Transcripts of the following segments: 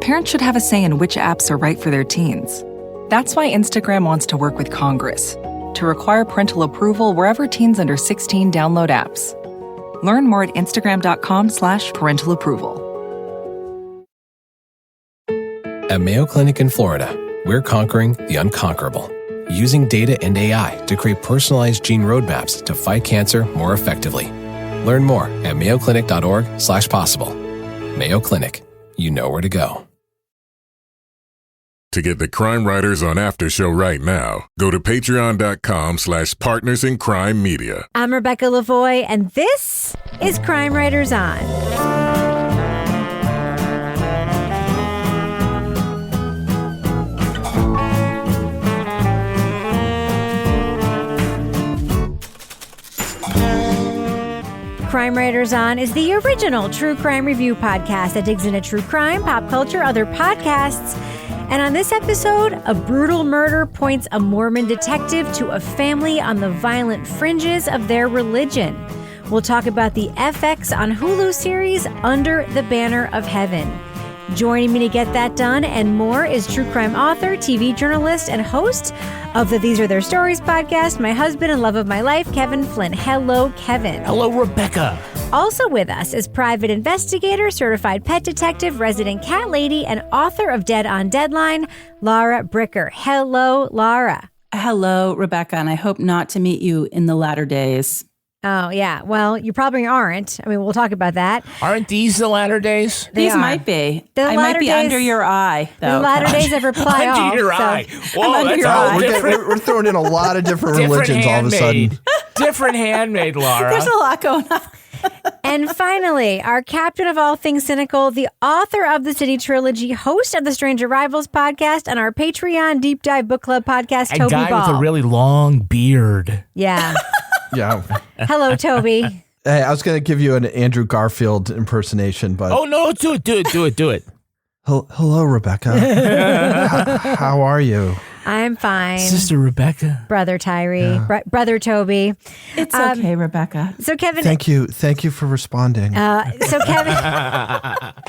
parents should have a say in which apps are right for their teens. That's why Instagram wants to work with Congress to require parental approval wherever teens under 16 download apps. Learn more at instagram.com/parental approval. At Mayo Clinic in Florida, we're conquering the unconquerable, using data and AI to create personalized gene roadmaps to fight cancer more effectively. Learn more at mayoclinic.org/possible. Mayo Clinic, you know where to go. To get the Crime Writers on After Show right now, go to patreon.com/partnersincrimemedia. I'm Rebecca Lavoie, and this is Crime Writers On. Crime Writers On is the original true crime review podcast that digs into true crime, pop culture, other podcasts. And on this episode, a brutal murder points a Mormon detective to a family on the violent fringes of their religion. We'll talk about the FX on Hulu series Under the Banner of Heaven. Joining me to get that done and more is true crime author, TV journalist, and host of the These Are Their Stories podcast, my husband and love of my life, Kevin Flynn. Hello, Kevin. Hello, Rebecca. Also with us is private investigator, certified pet detective, resident cat lady, and author of Dead on Deadline, Laura Bricker. Hello, Laura. Hello, Rebecca, and I hope not to meet you in the latter days. Oh, yeah. Well, you probably aren't. I mean, we'll talk about that. Aren't these the latter days? These might be. I might be under your eye, though. The latter days of reply all. Under your eye. Whoa, under your eye. We're throwing in a lot of different religions all of a sudden. Different handmade, Laura. There's a lot going on. And finally, our captain of all things cynical, the author of the City Trilogy, host of the Strange Arrivals podcast, and our Patreon Deep Dive Book Club podcast, Toby Ball. A guy with a really long beard. Yeah. Yeah. Hello, Toby. Hey, I was going to give you an Andrew Garfield impersonation, but... Oh, no, do it. Hello, Rebecca. How are you? I'm fine. Sister Rebecca. Brother Tyree. Yeah. Brother Toby. It's okay, Rebecca. So, Kevin... Thank you for responding. So, Kevin...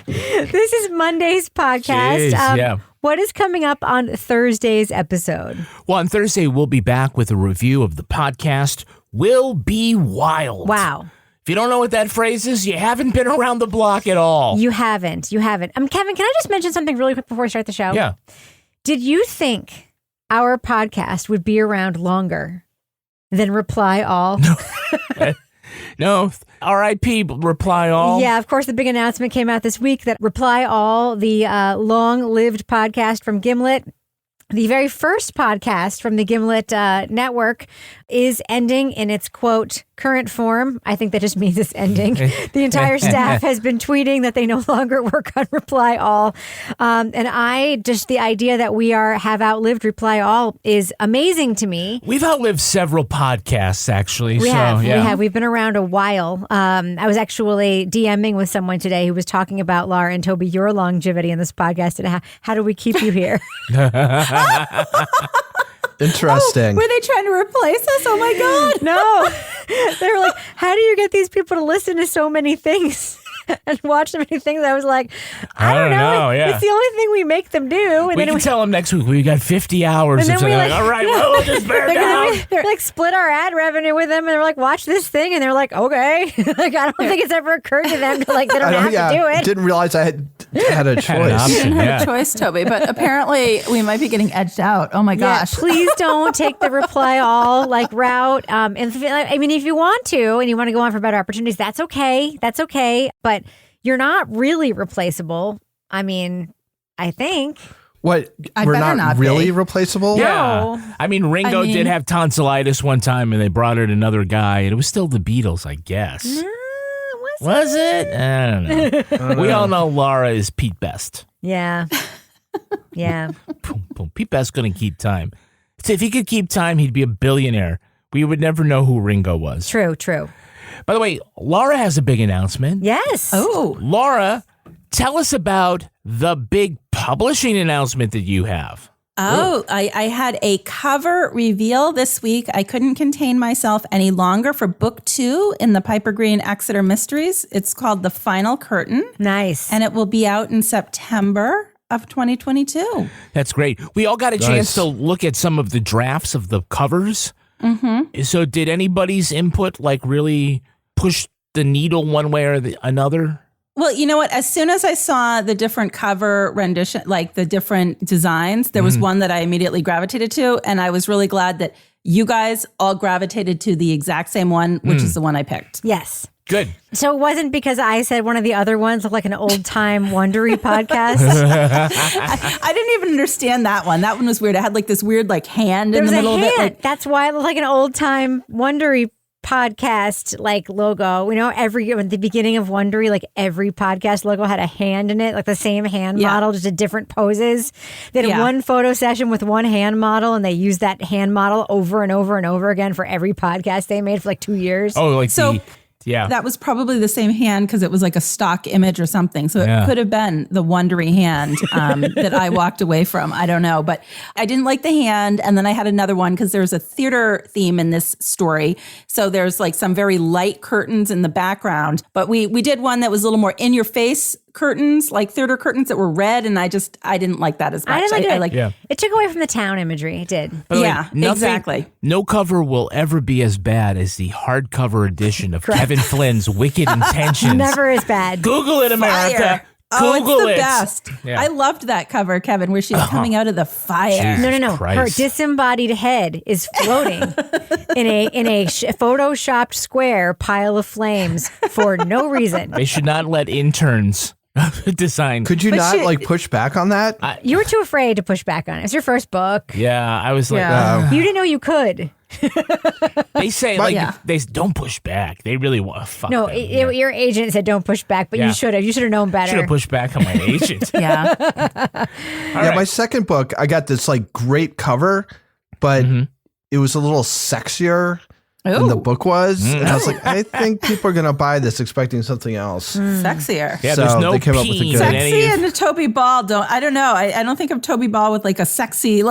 This is Monday's podcast. Jeez, yeah. What is coming up on Thursday's episode? Well, on Thursday, we'll be back with a review of the podcast, Will Be Wild. Wow. If you don't know what that phrase is, you haven't been around the block at all. You haven't. Kevin, can I just mention something really quick before we start the show? Yeah. Did you think our podcast would be around longer than Reply All? No. R.I.P. Reply All. Yeah, of course, the big announcement came out this week that Reply All, the long-lived podcast from Gimlet, the very first podcast from the Gimlet network, is ending in its, quote, current form. I think that just means it's ending. The entire staff has been tweeting that they no longer work on Reply All. And the idea that we have outlived Reply All is amazing to me. We've outlived several podcasts, actually. We have. We've been around a while. I was actually DMing with someone today who was talking about, Laura and Toby, your longevity in this podcast and how do we keep you here? Interesting. Oh, were they trying to replace us? Oh, my God. No. They were like, how do you get these people to listen to so many things and watch so many things? I was like, I don't know. Yeah. It's the only thing we make them do. And we can tell them next week we got 50 hours. And then like, all right, well, we'll just bear down. They're like, split our ad revenue with them. And they're like, watch this thing. And they're like, okay. Like, I don't think it's ever occurred to them to, like, they don't have to do it. Didn't realize I had a choice. You didn't have a choice, Toby. But apparently we might be getting edged out. Oh, my gosh. Yeah, please don't take the Reply All route. And if you want to and you want to go on for better opportunities, that's okay. That's okay. But you're not really replaceable. I mean, I think. What? We're not really replaceable? Yeah. No. Ringo did have tonsillitis one time and they brought in another guy and it was still the Beatles, I guess. Was it? I don't know. We all know Laura is Pete Best. Yeah. Yeah. Pete Best's going to keep time. So if he could keep time, he'd be a billionaire. We would never know who Ringo was. True. By the way, Laura has a big announcement. Yes. Oh. Laura, tell us about the big publishing announcement that you have. Oh, I had a cover reveal this week. I couldn't contain myself any longer for book 2 in the Piper Green Exeter Mysteries. It's called The Final Curtain. Nice. And it will be out in September of 2022. That's great. We all got a chance to look at some of the drafts of the covers. Mm-hmm. So did anybody's input really push the needle one way or another? Well, you know what? As soon as I saw the different cover rendition, the different designs, there was one that I immediately gravitated to. And I was really glad that you guys all gravitated to the exact same one, which is the one I picked. Yes. Good. So it wasn't because I said one of the other ones looked like an old-time Wondery podcast? I didn't even understand that one. That one was weird. It had this weird hand in the middle of it. That's why it looked like an old-time Wondery podcast logo. At the beginning of Wondery, every podcast logo had a hand in it, the same hand model, just at different poses. They had one photo session with one hand model, and they used that hand model over and over and over again for every podcast they made for 2 years. Oh, yeah. That was probably the same hand because it was a stock image or something. So it could have been the Wondery hand that I walked away from. I don't know. But I didn't like the hand. And then I had another one because there's a theater theme in this story. So there's some very light curtains in the background. But we did one that was a little more in your face curtains, theater curtains that were red. And I didn't like that as much. I didn't like it. It took away from the town imagery. It did. Exactly. No cover will ever be as bad as the hardcover edition of Kevin Flynn's Wicked Intentions. Never as bad. Google it, America. Google it's the best. Yeah. I loved that cover, Kevin, where she's coming out of the fire. Jesus No. Christ. Her disembodied head is floating in a photoshopped square pile of flames for no reason. They should not let interns design. Could you not push back on that? You were too afraid to push back on it. It's your first book. Yeah, I was you didn't know you could. They say they don't push back. They really want to fuck. No, them. your agent said don't push back, but you should have. You should have known better. Should have pushed back on my agent. My second book, I got this great cover, but it was a little sexier than the book was. And I was I think people are going to buy this expecting something else. Sexier. Yeah, there's no they came up with a good sexy and a Toby Ball. I don't know. I don't think of Toby Ball with a sexy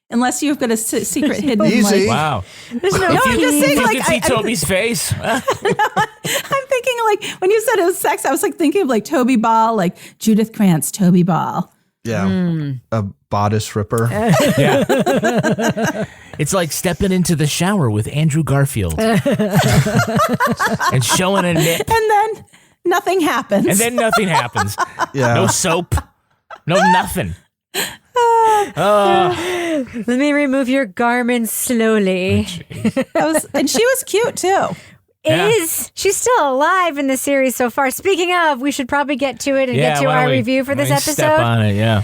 unless you've got a secret hidden. Easy. Wow. There's no. I'm just saying. You can see Toby's face. I'm thinking when you said it was sex, I was thinking of Toby Ball, Judith Krantz, Toby Ball. Yeah, a bodice ripper. Yeah. It's like stepping into the shower with Andrew Garfield and showing a nip. And then nothing happens. Yeah. No soap. No nothing. Let me remove your garments slowly. And she was cute too. She's still alive in the series so far. Speaking of, we should probably get to it and get to our review for this episode. Step on it, yeah.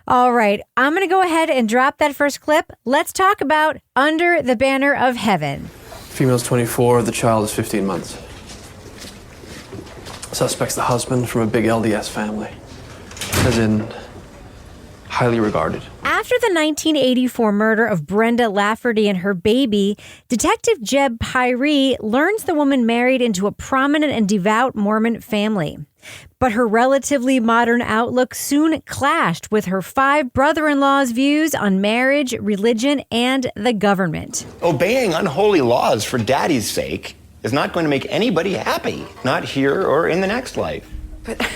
All right. I'm going to go ahead and drop that first clip. Let's talk about Under the Banner of Heaven. Female's 24, the child is 15 months. Suspect's the husband from a big LDS family. As in, highly regarded. After the 1984 murder of Brenda Lafferty and her baby, Detective Jeb Pyre learns the woman married into a prominent and devout Mormon family. But her relatively modern outlook soon clashed with her 5 brother-in-law's views on marriage, religion, and the government. Obeying unholy laws for daddy's sake is not going to make anybody happy, not here or in the next life. But,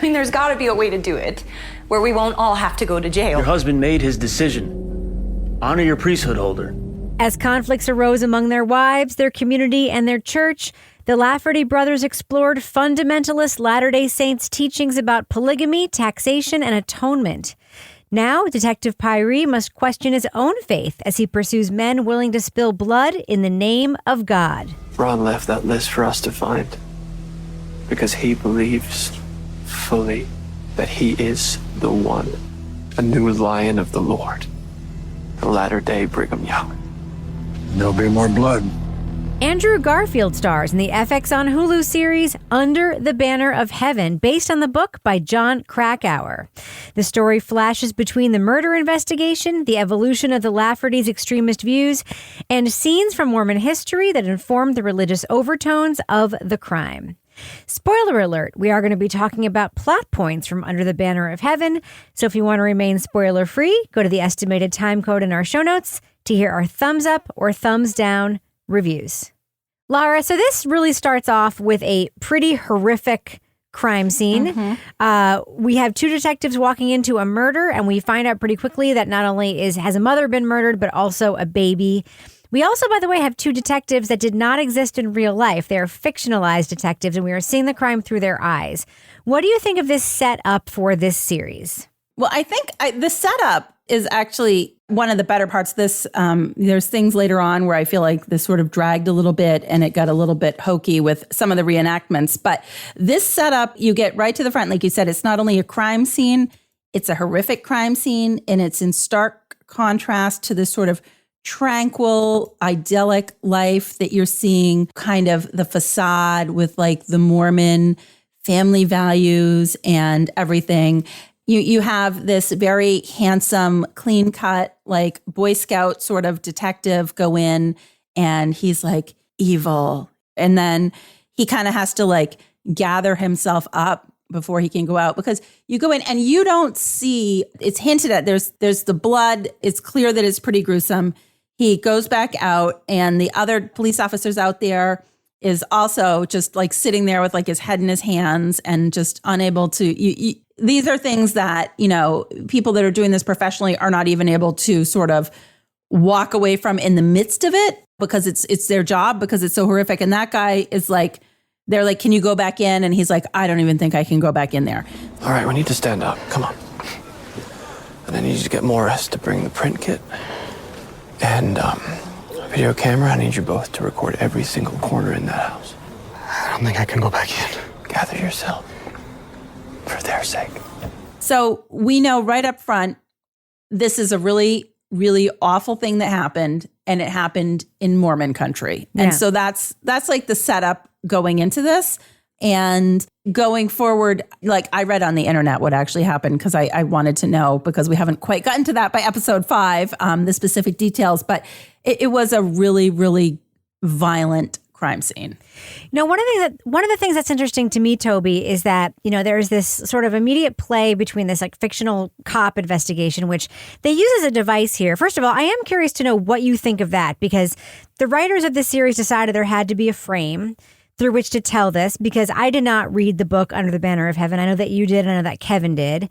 there's got to be a way to do it where we won't all have to go to jail. Your husband made his decision. Honor your priesthood holder. As conflicts arose among their wives, their community, and their church, the Lafferty brothers explored Fundamentalist Latter Day Saints teachings about polygamy, taxation, and atonement. Now, Detective Pyre must question his own faith as he pursues men willing to spill blood in the name of God. Ron left that list for us to find because he believes fully that he is the one, a new lion of the Lord, the latter-day Brigham Young. There'll be more blood. Andrew Garfield stars in the FX on Hulu series Under the Banner of Heaven, based on the book by John Krakauer. The story flashes between the murder investigation, the evolution of the Lafferty's extremist views, and scenes from Mormon history that informed the religious overtones of the crime. Spoiler alert, we are going to be talking about plot points from Under the Banner of Heaven, so if you want to remain spoiler-free, go to the estimated time code in our show notes to hear our thumbs up or thumbs down reviews. Laura, so this really starts off with a pretty horrific crime scene. We have two detectives walking into a murder, and we find out pretty quickly that not only has a mother been murdered, but also a baby. We also, by the way, have two detectives that did not exist in real life. They are fictionalized detectives, and we are seeing the crime through their eyes. What do you think of this setup for this series? Well, I think the setup is actually one of the better parts of this. There's things later on where I feel like this sort of dragged a little bit and it got a little bit hokey with some of the reenactments. But this setup, you get right to the front. Like you said, it's not only a crime scene, it's a horrific crime scene. And it's in stark contrast to this sort of tranquil, idyllic life that you're seeing, kind of the facade with like the Mormon family values and everything. You have this very handsome, clean-cut, like Boy Scout sort of detective go in, and he's like evil. And then he kind of has to like gather himself up before he can go out, because you go in and you don't see, it's hinted at, there's the blood. It's clear that it's pretty gruesome. He goes back out, and the other police officers out there is also just like sitting there with like his head in his hands and just unable to, these are things that, people that are doing this professionally are not even able to sort of walk away from in the midst of it, because it's their job, because it's so horrific. And that guy is like, they're like, can you go back in? And he's like, I don't even think I can go back in there. All right, we need to stand up. Come on. And I need you to get Morris to bring the print kit and video camera. I need you both to record every single corner in that house. I don't think I can go back in. Gather yourself. For their sake. So we know right up front, this is a really, really awful thing that happened, and it happened in Mormon country. Yeah. And so that's like the setup going into this. And going forward, like I read on the internet what actually happened, because I wanted to know, because we haven't quite gotten to that by episode 5, the specific details. But it was a really, really violent crime scene. One of the things that's interesting to me, Toby, is that, there's this sort of immediate play between this like fictional cop investigation, which they use as a device here. First of all, I am curious to know what you think of that, because the writers of this series decided there had to be a frame through which to tell this, because I did not read the book Under the Banner of Heaven. I know that you did. I know that Kevin did.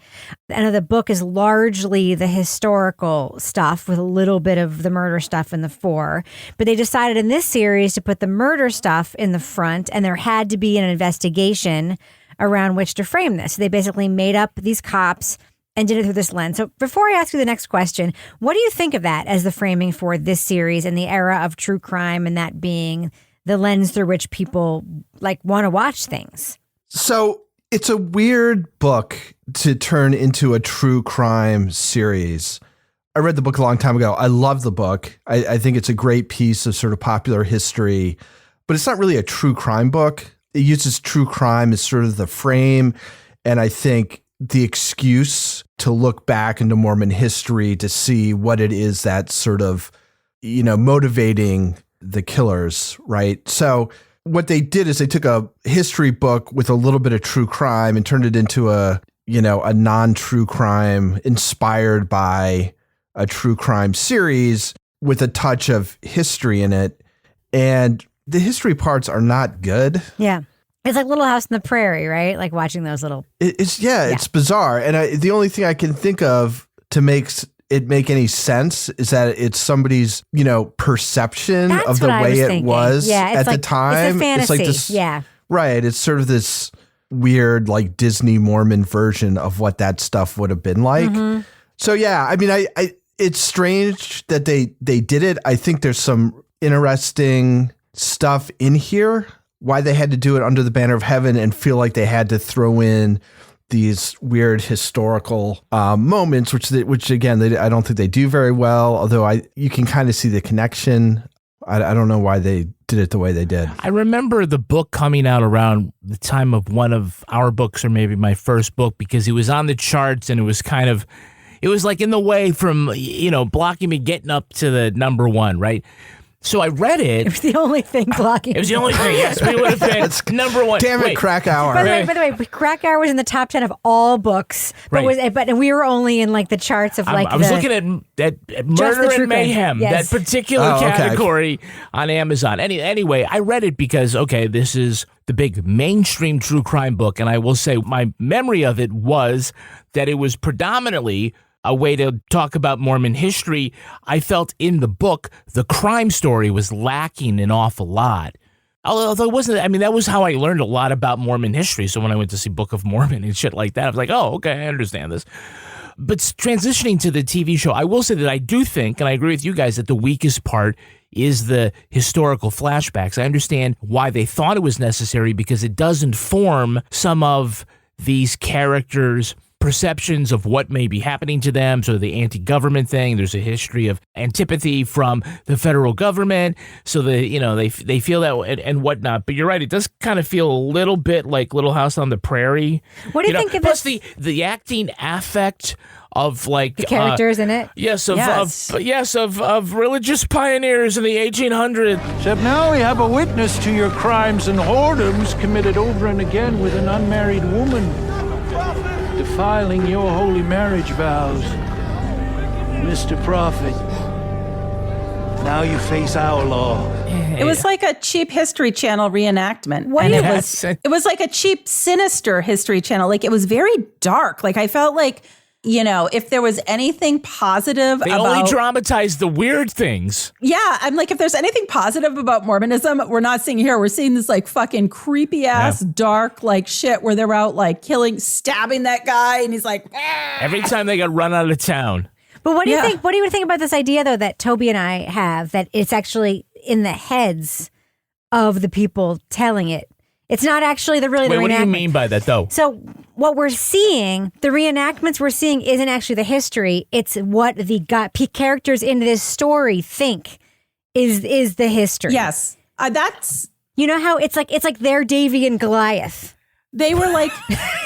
I know the book is largely the historical stuff with a little bit of the murder stuff in the fore. But they decided in this series to put the murder stuff in the front, and there had to be an investigation around which to frame this. So they basically made up these cops and did it through this lens. So before I ask you the next question, what do you think of that as the framing for this series and the era of true crime, and that being the lens through which people like want to watch things? So it's a weird book to turn into a true crime series. I read the book a long time ago. I love the book. I think it's a great piece of sort of popular history, but it's not really a true crime book. It uses true crime as sort of the frame, and I think the excuse to look back into Mormon history to see what it is that's sort of, motivating the killers, right? So what they did is they took a history book with a little bit of true crime and turned it into a non-true crime inspired by a true crime series with a touch of history in it. And the history parts are not good. Yeah. It's like Little House on the Prairie, right? Like watching those little... It's bizarre. And the only thing I can think of to make it make any sense is that it's somebody's, perception of the way it was at the time. It's a fantasy. It's like this, yeah. Right. It's sort of this weird, like Disney Mormon version of what that stuff would have been like. Mm-hmm. So, yeah, I mean, it's strange that they did it. I think there's some interesting stuff in here, why they had to do it Under the Banner of Heaven and feel like they had to throw in these weird historical moments, which again, I don't think they do very well, although you can kind of see the connection. I don't know why they did it the way they did. I remember the book coming out around the time of one of our books, or maybe my first book, because it was on the charts and it was like in the way from, blocking me getting up to the number one, right? So I read it. It was the only thing blocking. It was the only thing. Yes, we would have been number one. Damn it, Krakauer. By the way, Krakauer was in the top 10 of all books, but Right. we were only in like the charts of like. I was looking at Murder and Mayhem, yes. that particular category on Amazon. Anyway, I read it because this is the big mainstream true crime book, and I will say my memory of it was that it was predominantly a way to talk about Mormon history. I felt in the book, the crime story was lacking an awful lot. Although it wasn't, that was how I learned a lot about Mormon history. So when I went to see Book of Mormon and shit like that, I was like, oh, okay, I understand this. But transitioning to the TV show, I will say that I do think, and I agree with you guys, that the weakest part is the historical flashbacks. I understand why they thought it was necessary because it does inform some of these characters' perceptions of what may be happening to them. So the anti-government thing, there's a history of antipathy from the federal government. So they feel that and whatnot. But you're right, it does kind of feel a little bit like Little House on the Prairie. What do you think of plus this? the acting affect of like the characters in it? Yes, of religious pioneers in the 1800s. Except now we have a witness to your crimes and whoredoms committed over and again with an unmarried woman, defiling your holy marriage vows. Mr. Prophet, now you face our law. It was like a cheap History Channel reenactment. It was like a cheap, sinister History Channel. Like, it was very dark. Like, I felt like, if there was anything positive they only dramatize the weird things. Yeah, I'm like, if there's anything positive about Mormonism, we're not seeing here. We're seeing this like fucking creepy ass, dark like shit where they're out like stabbing that guy, and he's like, every time they got run out of town. But what do you think? What do you think about this idea though that Toby and I have, that it's actually in the heads of the people telling it? It's not actually the reenactment. What do you mean by that, though? So what we're seeing, the reenactments we're seeing isn't actually the history. It's what the characters in this story think is the history. Yes. That's... You know how it's like their Davy and Goliath. They were like,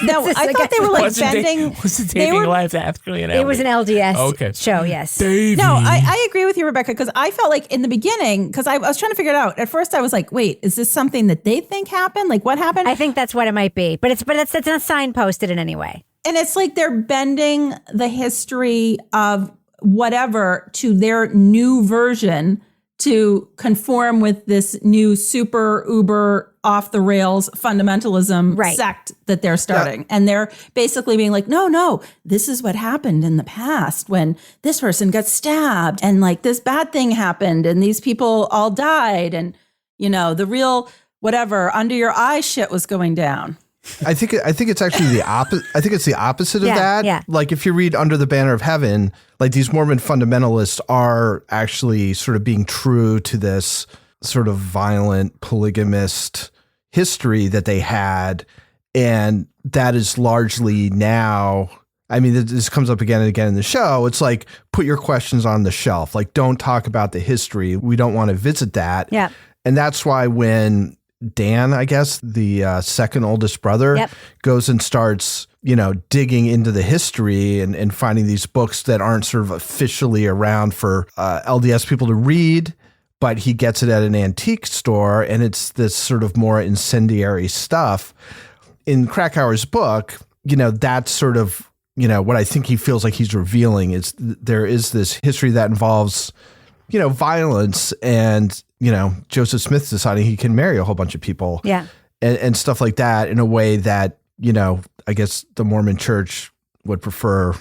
no, I thought they were like bending. Was it Davy and Goliath actually an LDS? It was an LDS show, yes. Davy. No, I agree with you, Rebecca, because I felt like in the beginning, because I was trying to figure it out. At first I was like, wait, is this something that they think happened? Like, what happened? I think that's what it might be, but it's not signposted in any way. And it's like they're bending the history of whatever to their new version to conform with this new super uber off the rails fundamentalism sect that they're starting. Yeah. And they're basically being like, no, this is what happened in the past when this person got stabbed and like this bad thing happened and these people all died. And, the real whatever under your eye shit was going down. I think it's actually the opposite. I think it's the opposite of that. Yeah. Like if you read Under the Banner of Heaven, like these Mormon fundamentalists are actually sort of being true to this sort of violent polygamist history that they had. And that is largely now, this comes up again and again in the show. It's like, put your questions on the shelf. Like, don't talk about the history. We don't want to visit that. Yeah. And that's why when Dan, I guess, the second oldest brother, goes and starts, digging into the history and finding these books that aren't sort of officially around for LDS people to read, but he gets it at an antique store, and it's this sort of more incendiary stuff. In Krakauer's book, that's sort of, what I think he feels like he's revealing is there is this history that involves, violence and, Joseph Smith deciding he can marry a whole bunch of people and stuff like that in a way that, I guess the Mormon church would prefer.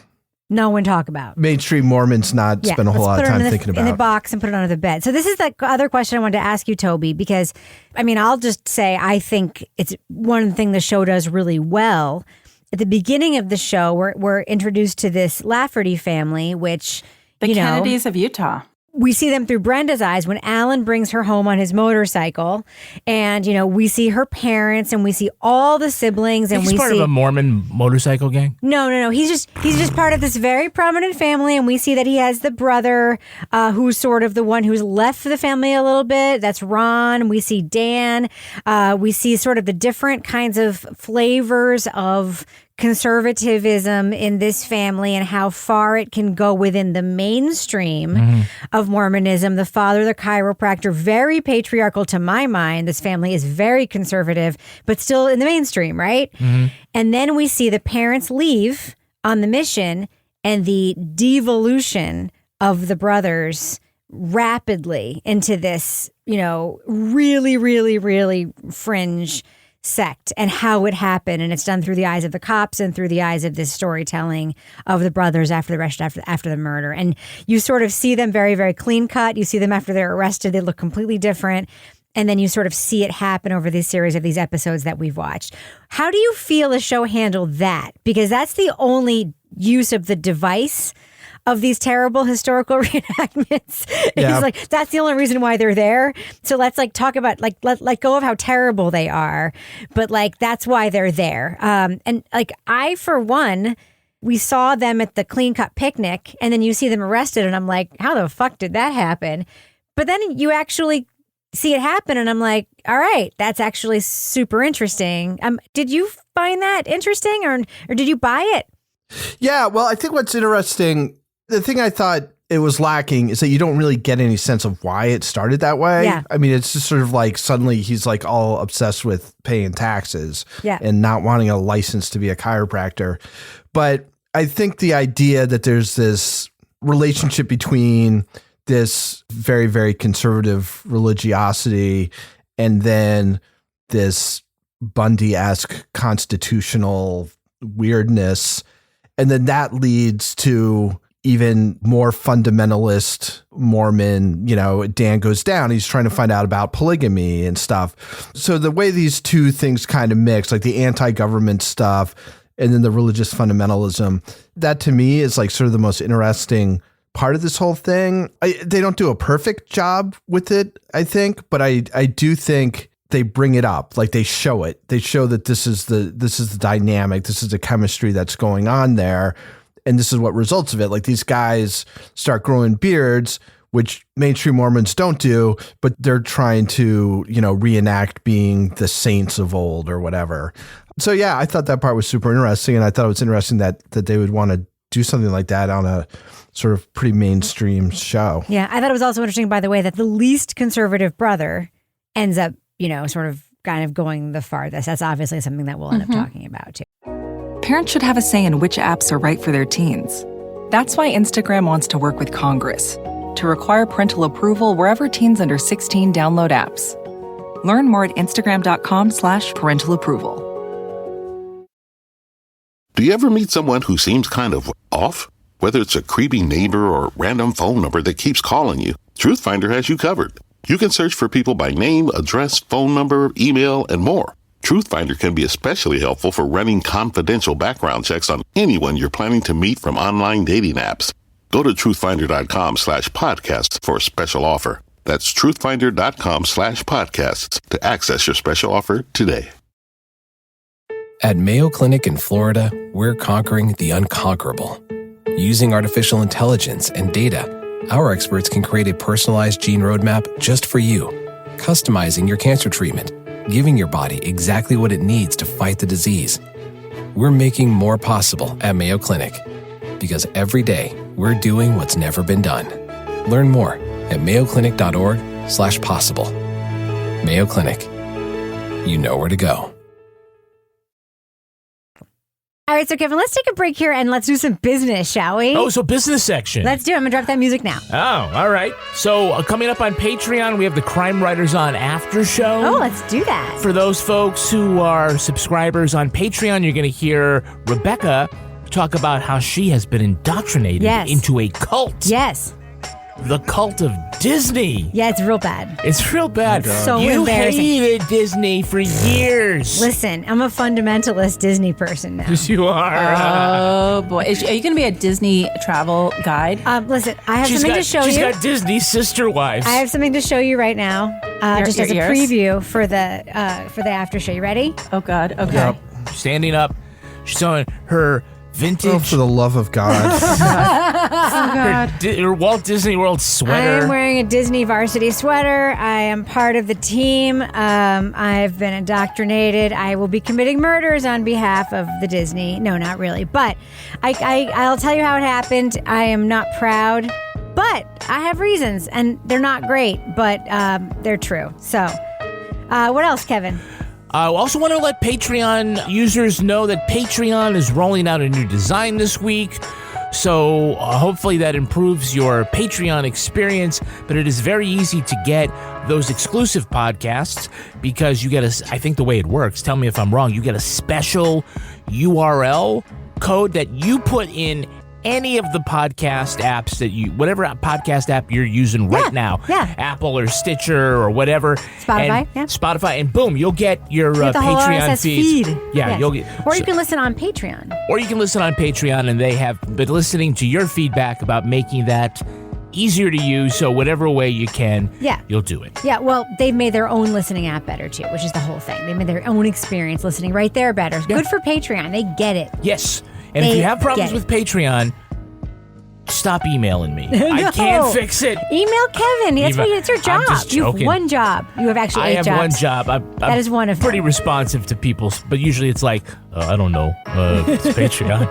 No one talk about. Mainstream Mormons not spend a whole lot of time thinking about. In the box and put it under the bed. So this is the other question I wanted to ask you, Toby, because, I'll just say I think it's one thing the show does really well. At the beginning of the show, we're introduced to this Lafferty family, which, the Kennedys of Utah. We see them through Brenda's eyes when Alan brings her home on his motorcycle, and we see her parents and we see all the siblings, and he's part of a Mormon motorcycle gang. No. He's just part of this very prominent family, and we see that he has the brother who's sort of the one who's left the family a little bit. That's Ron. We see Dan. We see sort of the different kinds of flavors of conservatism in this family and how far it can go within the mainstream of Mormonism. The father, the chiropractor, very patriarchal to my mind. This family is very conservative, but still in the mainstream, right? And then we see the parents leave on the mission and the devolution of the brothers rapidly into this, really, really, really fringe sect, and how it happened. And it's done through the eyes of the cops and through the eyes of this storytelling of the brothers after the murder. And you sort of see them very, very clean cut. You see them after they're arrested. They look completely different. And then you sort of see it happen over this series of these episodes that we've watched. How do you feel the show handled that? Because that's the only use of the device of these terrible historical reenactments. Yeah. It's like, that's the only reason why they're there. So let's talk about let go of how terrible they are, but that's why they're there. And I, for one, we saw them at the clean cut picnic, and then you see them arrested, and I'm like, how the fuck did that happen? But then you actually see it happen, and I'm like, all right, that's actually super interesting. Did you find that interesting, or did you buy it? Yeah, well, I think what's interesting, the thing I thought it was lacking is that you don't really get any sense of why it started that way. Yeah. I mean, it's just sort of like suddenly he's all obsessed with paying taxes and not wanting a license to be a chiropractor. But I think the idea that there's this relationship between this very, very conservative religiosity and then this Bundy-esque constitutional weirdness, and then that leads to even more fundamentalist Mormon, Dan goes down. He's trying to find out about polygamy and stuff. So the way these two things kind of mix, like the anti-government stuff and then the religious fundamentalism, that to me is sort of the most interesting part of this whole thing. They don't do a perfect job with it, I think, but I do think they bring it up. They show it. They show that this is the dynamic. This is the chemistry that's going on there. And this is what results of it. These guys start growing beards, which mainstream Mormons don't do, but they're trying to, reenact being the saints of old or whatever. So yeah, I thought that part was super interesting. And I thought it was interesting that they would want to do something like that on a sort of pretty mainstream show. Yeah. I thought it was also interesting, by the way, that the least conservative brother ends up, sort of kind of going the farthest. That's obviously something that we'll end up talking about too. Parents should have a say in which apps are right for their teens. That's why Instagram wants to work with Congress to require parental approval wherever teens under 16 download apps. Learn more at instagram.com/parental approval. Do you ever meet someone who seems kind of off? Whether it's a creepy neighbor or random phone number that keeps calling you, Truthfinder has you covered. You can search for people by name, address, phone number, email, and more. Truthfinder can be especially helpful for running confidential background checks on anyone you're planning to meet from online dating apps. Go to truthfinder.com/podcasts for a special offer. That's truthfinder.com/podcasts to access your special offer today. At Mayo Clinic in Florida, we're conquering the unconquerable. Using artificial intelligence and data, our experts can create a personalized gene roadmap just for you, customizing your cancer treatment, giving your body exactly what it needs to fight the disease. We're making more possible at Mayo Clinic, because every day we're doing what's never been done. Learn more at mayoclinic.org/possible. Mayo Clinic. You know where to go. All right, so Kevin, let's take a break here and let's do some business, shall we? Oh, so business section. Let's do it. I'm going to drop that music now. Oh, all right. So coming up on Patreon, we have the Crime Writers On After Show. Oh, let's do that. For those folks who are subscribers on Patreon, you're going to hear Rebecca talk about how she has been indoctrinated into a cult. Yes. The cult of Disney. Yeah, it's real bad. It's real bad. So you embarrassing. hated Disney for years. Listen, I'm a fundamentalist Disney person now. Yes, you are. Oh, boy. Are you going to be a Disney travel guide? Listen, I have something to show you. She's got Disney sister wives. I have something to show you right now. Just as a preview for the after show. You ready? Oh, God. Okay. Yep. Standing up. She's showing her vintage. Oh, for the love of God. Her Walt Disney World sweater. I am wearing a Disney varsity sweater. I am part of the team. I've been indoctrinated. I will be committing murders on behalf of the Disney. No, not really. But I'll tell you how it happened. I am not proud, but I have reasons, and they're not great, but they're true. So, what else, Kevin? I also want to let Patreon users know that Patreon is rolling out a new design this week. So hopefully that improves your Patreon experience, but it is very easy to get those exclusive podcasts because you get I think the way it works, tell me if I'm wrong, you get a special URL code that you put in any of the podcast apps whatever podcast app you're using right now, Apple or Stitcher or whatever, Spotify, and boom, you'll get your Patreon feed. Yeah, you'll get. Or you can listen on Patreon. And they have been listening to your feedback about making that easier to use. So whatever way you can, you'll do it. Yeah, well, they've made their own listening app better too, which is the whole thing. They made their own experience listening right there better. Good for Patreon. They get it. Yes. And if you have problems with Patreon, stop emailing me. I can't fix it. Email Kevin. It's your job. I'm just joking. You have one job. You have actually 8 jobs. I have one job. That is one of them. Pretty responsive to people, but usually it's like, I don't know, it's Patreon.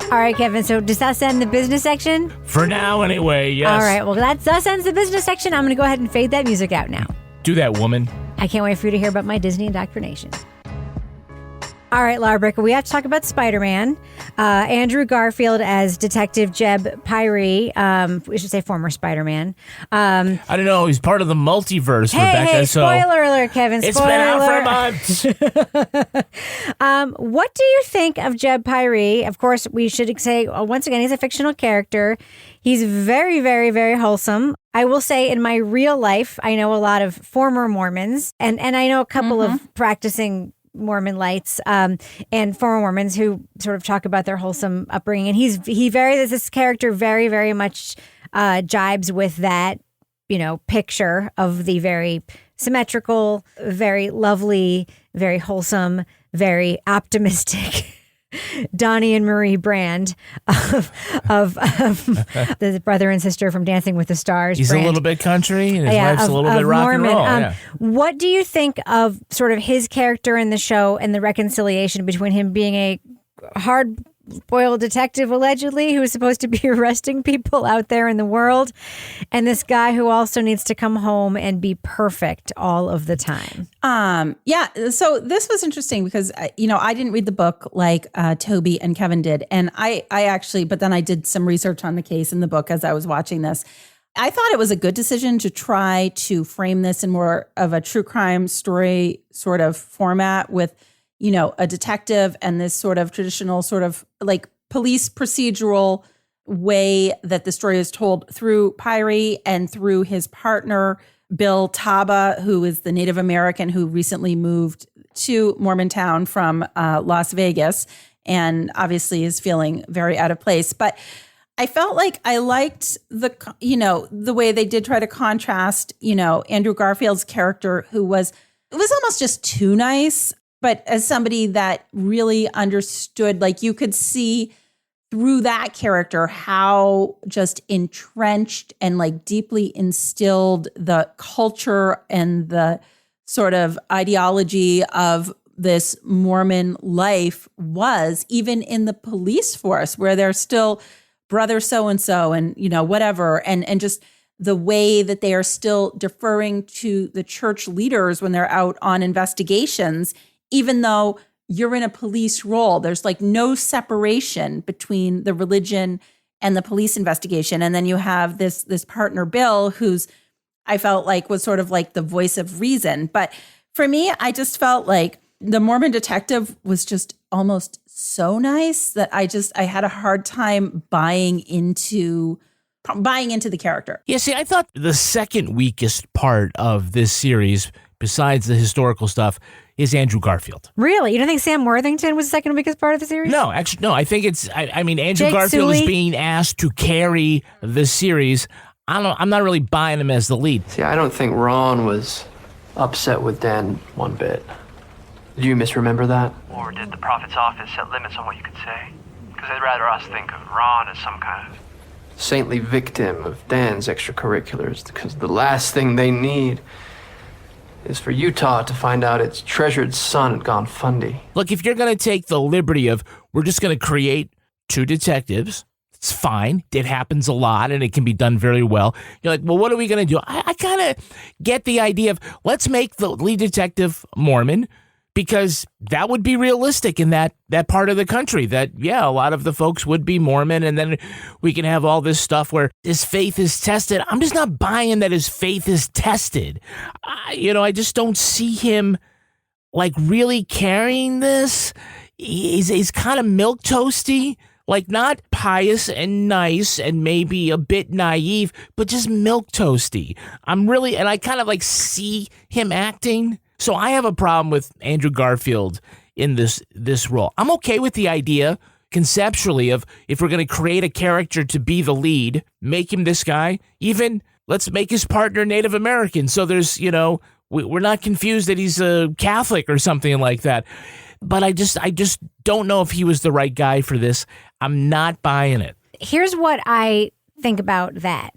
All right, Kevin, so does that end the business section? For now, anyway, yes. All right, well, that ends the business section. I'm going to go ahead and fade that music out now. Do that, woman. I can't wait for you to hear about my Disney indoctrination. All right, Larbreaker, we have to talk about Spider-Man. Andrew Garfield as Detective Jeb Pyre. We should say former Spider-Man. I don't know. He's part of the multiverse, Rebecca. Hey, spoiler alert, Kevin. It's been out for months. What do you think of Jeb Pyre? Of course, we should say, once again, he's a fictional character. He's very, very, very wholesome. I will say in my real life, I know a lot of former Mormons, and I know a couple of practicing Mormon lights and former Mormons who sort of talk about their wholesome upbringing, and this character very, very much jibes with that, picture of the very symmetrical, very lovely, very wholesome, very optimistic Donnie and Marie brand of the brother and sister from Dancing with the Stars. He's brand. a little bit country, and his wife's a little bit rock Mormon. and roll. What do you think of sort of his character in the show and the reconciliation between him being a hard-boiled detective, allegedly, who is supposed to be arresting people out there in the world, and this guy who also needs to come home and be perfect all of the time? So this was interesting because, I didn't read the book like Toby and Kevin did. And I actually, but then I did some research on the case in the book as I was watching this. I thought it was a good decision to try to frame this in more of a true crime story sort of format with, a detective and this sort of traditional sort of like police procedural way that the story is told through Pyre and through his partner, Bill Taba, who is the Native American who recently moved to Mormontown from Las Vegas and obviously is feeling very out of place. But I felt like I liked the way they did try to contrast, Andrew Garfield's character, who was almost just too nice. But as somebody that really understood, like you could see through that character how just entrenched and like deeply instilled the culture and the sort of ideology of this Mormon life was, even in the police force, where they're still brother so-and-so and, whatever. And just the way that they are still deferring to the church leaders when they're out on investigations, even though you're in a police role. There's like no separation between the religion and the police investigation. And then you have this partner, Bill, who's, I felt like was sort of like the voice of reason. But for me, I just felt like the Mormon detective was just almost so nice that I had a hard time buying into the character. Yeah, see, I thought the second weakest part of this series, besides the historical stuff, is Andrew Garfield. Really? You don't think Sam Worthington was the second weakest part of the series? No, actually, no. I think it's, Andrew Jake Garfield Sully? is being asked to carry the series. I'm not really buying him as the lead. See, I don't think Ron was upset with Dan one bit. Do you misremember that? Or did the prophet's office set limits on what you could say? Because they'd rather us think of Ron as some kind of saintly victim of Dan's extracurriculars, because the last thing they need is for Utah to find out its treasured son had gone fundy. Look, if you're going to take the liberty of, we're just going to create two detectives, it's fine. It happens a lot, and it can be done very well. You're like, well, what are we going to do? I kind of get the idea of, let's make the lead detective Mormon, because that would be realistic in that part of the country, that, yeah, a lot of the folks would be Mormon, and then we can have all this stuff where his faith is tested. I'm just not buying that his faith is tested. I just don't see him, like, really carrying this. He's kind of milquetoasty, like, not pious and nice and maybe a bit naive, but just milquetoasty. And I kind of, like, see him acting. So I have a problem with Andrew Garfield in this role. I'm okay with the idea conceptually of, if we're going to create a character to be the lead, make him this guy. Even let's make his partner Native American. So there's, we're not confused that he's a Catholic or something like that. But I just don't know if he was the right guy for this. I'm not buying it. Here's what I think about that.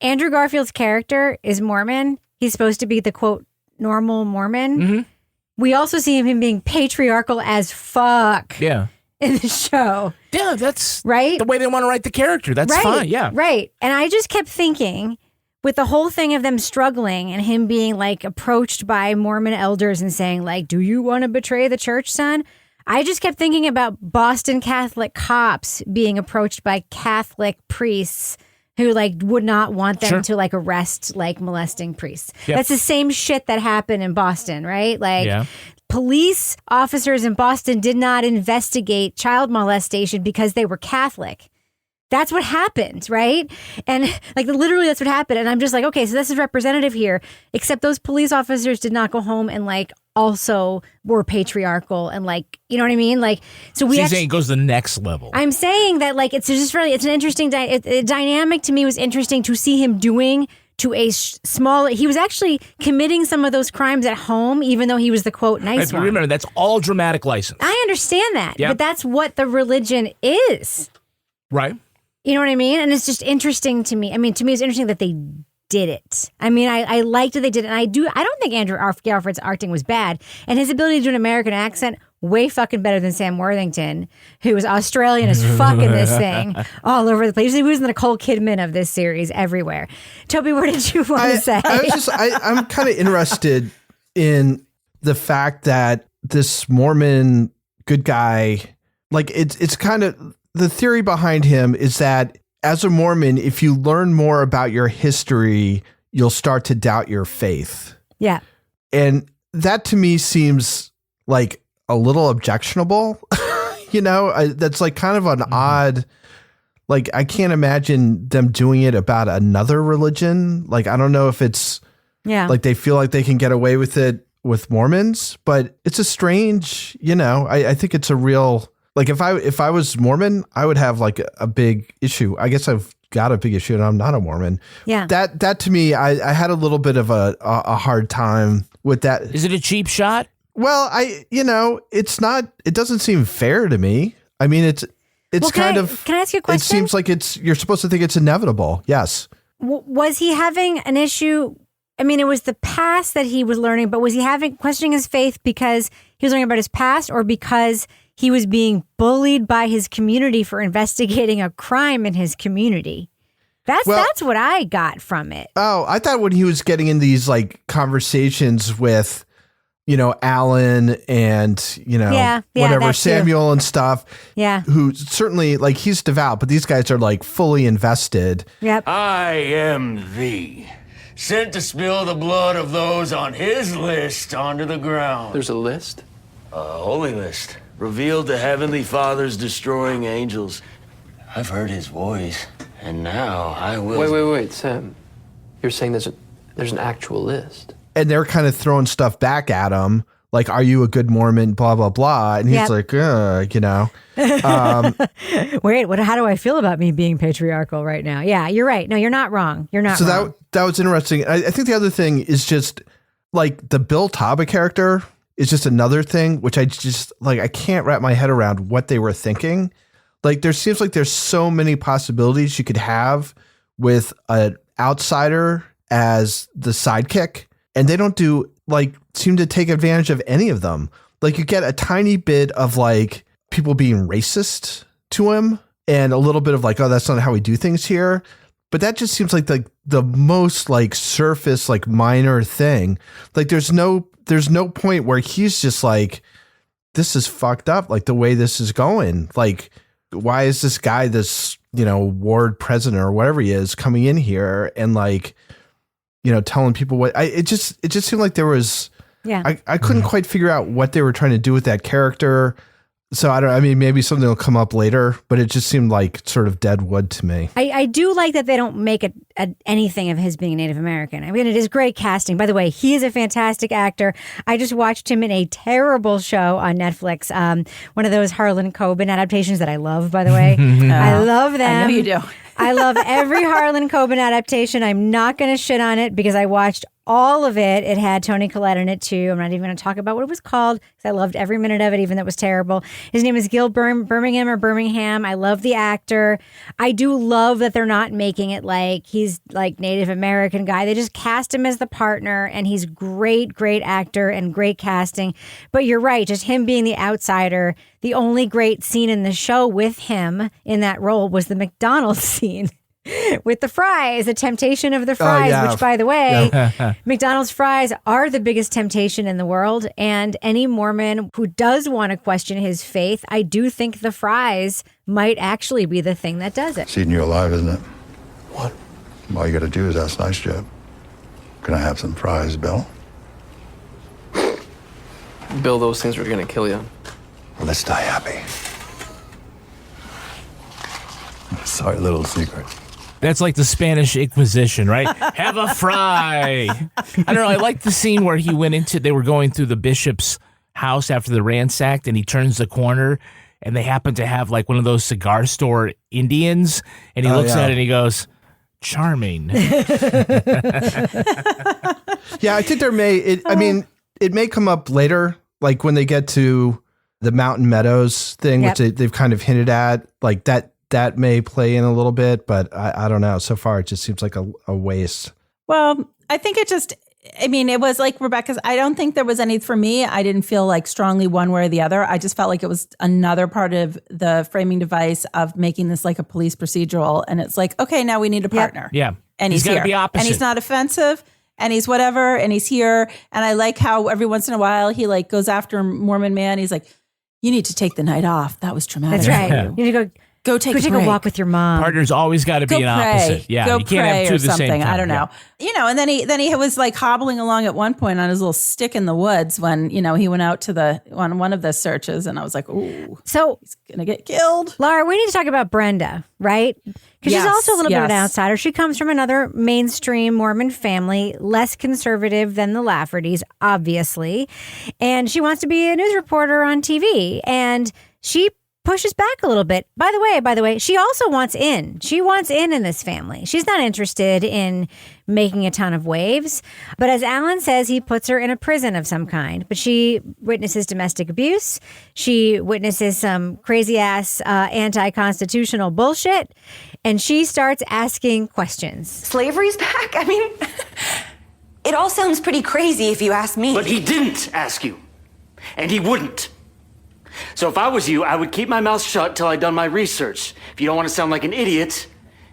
Andrew Garfield's character is Mormon. He's supposed to be the, quote, normal Mormon. Mm-hmm. We also see him being patriarchal as fuck. Yeah. In the show. Yeah, that's right. The way they want to write the character. That's right, fine. Yeah. Right. And I just kept thinking, with the whole thing of them struggling and him being like approached by Mormon elders and saying, like, do you want to betray the church, son? I just kept thinking about Boston Catholic cops being approached by Catholic priests who, like, would not want them to, like, arrest, like, molesting priests. Yep. That's the same shit that happened in Boston, right? Like, police officers in Boston did not investigate child molestation because they were Catholic. That's what happened, right? And, like, literally that's what happened. And I'm just like, okay, so this is representative here, except those police officers did not go home and, like, also were patriarchal and, like, you know what I mean? Like, so we saying it goes to the next level. I'm saying that, like, it's just really, it's an interesting dynamic to me. Was interesting to see him doing to a small, he was actually committing some of those crimes at home, even though he was the, quote, nice one. Remember, that's all dramatic license. I understand that, but that's what the religion is. Right. You know what I mean? And it's just interesting to me. I mean, to me, it's interesting that they did it. I mean, I liked that they did it. And I don't think Andrew Garfield's acting was bad. And his ability to do an American accent, way fucking better than Sam Worthington, who was Australian as fuck in this thing, all over the place. He was the Nicole Kidman of this series everywhere. Toby, what did you want to say? I'm kind of interested in the fact that this Mormon good guy, like, it's kind of, the theory behind him is that as a Mormon, if you learn more about your history, you'll start to doubt your faith. Yeah. And that to me seems like a little objectionable. That's like kind of an odd, like, I can't imagine them doing it about another religion. Like, I don't know if it's like they feel like they can get away with it with Mormons, but it's a strange, I think it's a real, like, if I was Mormon, I would have, like, a big issue. I guess I've got a big issue and I'm not a Mormon. Yeah. That to me, I had a little bit of a hard time with that. Is it a cheap shot? Well, it's not, it doesn't seem fair to me. I mean, it's can I ask you a question? It seems like you're supposed to think it's inevitable. Yes. Was he having an issue? I mean, it was the past that he was learning, but was he questioning his faith because he was learning about his past, or because he was being bullied by his community for investigating a crime in his community? That's what I got from it. Oh, I thought when he was getting in these, like, conversations with, Alan and, whatever, Samuel and stuff. Yeah. Who certainly, like, he's devout, but these guys are, like, fully invested. Yep. I am thee, sent to spill the blood of those on his list onto the ground. There's a list? A holy list, revealed to Heavenly Father's destroying angels. I've heard his voice, and now I will... Wait, Sam. You're saying there's an actual list? And they're kind of throwing stuff back at him, like, are you a good Mormon, blah, blah, blah. And he's like, Wait, how do I feel about me being patriarchal right now? Yeah, you're right. No, you're not wrong. You're not wrong. So that was interesting. I think the other thing is just, like, the Bill Taba character is just another thing, which I just like, I can't wrap my head around what they were thinking. Like, there seems like there's so many possibilities you could have with an outsider as the sidekick, and they don't seem to take advantage of any of them. Like, you get a tiny bit of like people being racist to him and a little bit of like, oh, that's not how we do things here. But that just seems like the most like surface, like minor thing. Like, there's no point where he's just like, this is fucked up. Like, the way this is going, like, why is this guy, this, ward president or whatever he is, coming in here and like, telling people what it just seemed like there was, I couldn't quite figure out what they were trying to do with that character. So maybe something will come up later, but it just seemed like sort of dead wood to me. I do like that they don't make anything of his being Native American. I mean, it is great casting. By the way, he is a fantastic actor. I just watched him in a terrible show on Netflix, one of those Harlan Coben adaptations that I love, by the way. I love them. I know you do. I love every Harlan Coben adaptation. I'm not going to shit on it because I watched all of it. It had Toni Collette in it too. I'm not even going to talk about what it was called because I loved every minute of it, even though it was terrible. His name is Gil Birmingham. I love the actor. I do love that they're not making it like he's like Native American guy. They just cast him as the partner, and he's great actor and great casting. But you're right, just him being the outsider. The only great scene in the show with him in that role was the McDonald's scene. With the fries, the temptation of the fries, which, by the way, McDonald's fries are the biggest temptation in the world. And any Mormon who does want to question his faith, I do think the fries might actually be the thing that does it. It's eating you alive, isn't it? What? All you got to do is ask nice, Jeb. Can I have some fries, Bill? Bill, those things were going to kill you. Well, let's die happy. Sorry, little secret. That's like the Spanish Inquisition, right? Have a fry. I don't know. I like the scene where they were going through the bishop's house after the ransacked, and he turns the corner, and they happen to have like one of those cigar store Indians, and he looks at it and he goes, charming. Yeah, I think it may come up later, like when they get to the Mountain Meadows thing, which they've kind of hinted at, like that may play in a little bit, but I don't know. So far, it just seems like a waste. Well, I think it was like Rebecca's. I don't think there was any, for me, I didn't feel like strongly one way or the other. I just felt like it was another part of the framing device of making this like a police procedural. And it's like, okay, now we need a partner. Yeah. And he's got to here. be opposite. And he's not offensive. And he's whatever. And he's here. And I like how every once in a while he like goes after a Mormon man. He's like, you need to take the night off. That was traumatic. That's right. Yeah. You need to go take a walk with your mom. Partner's always got to be an opposite. Yeah, you can't have two at the same time. I don't know. Yeah. And then he was like hobbling along at one point on his little stick in the woods when, he went out to on one of the searches, and I was like, ooh, so he's gonna get killed. Laura, we need to talk about Brenda, right? Because she's also a little bit of an outsider. She comes from another mainstream Mormon family, less conservative than the Laffertys, obviously. And she wants to be a news reporter on TV. And she pushes back a little bit. By the way, she also wants in. She wants in this family. She's not interested in making a ton of waves. But as Alan says, he puts her in a prison of some kind. But she witnesses domestic abuse. She witnesses some crazy-ass anti-constitutional bullshit. And she starts asking questions. Slavery's back? I mean, it all sounds pretty crazy if you ask me. But he didn't ask you. And he wouldn't. So if I was you, I would keep my mouth shut till I'd done my research. If you don't want to sound like an idiot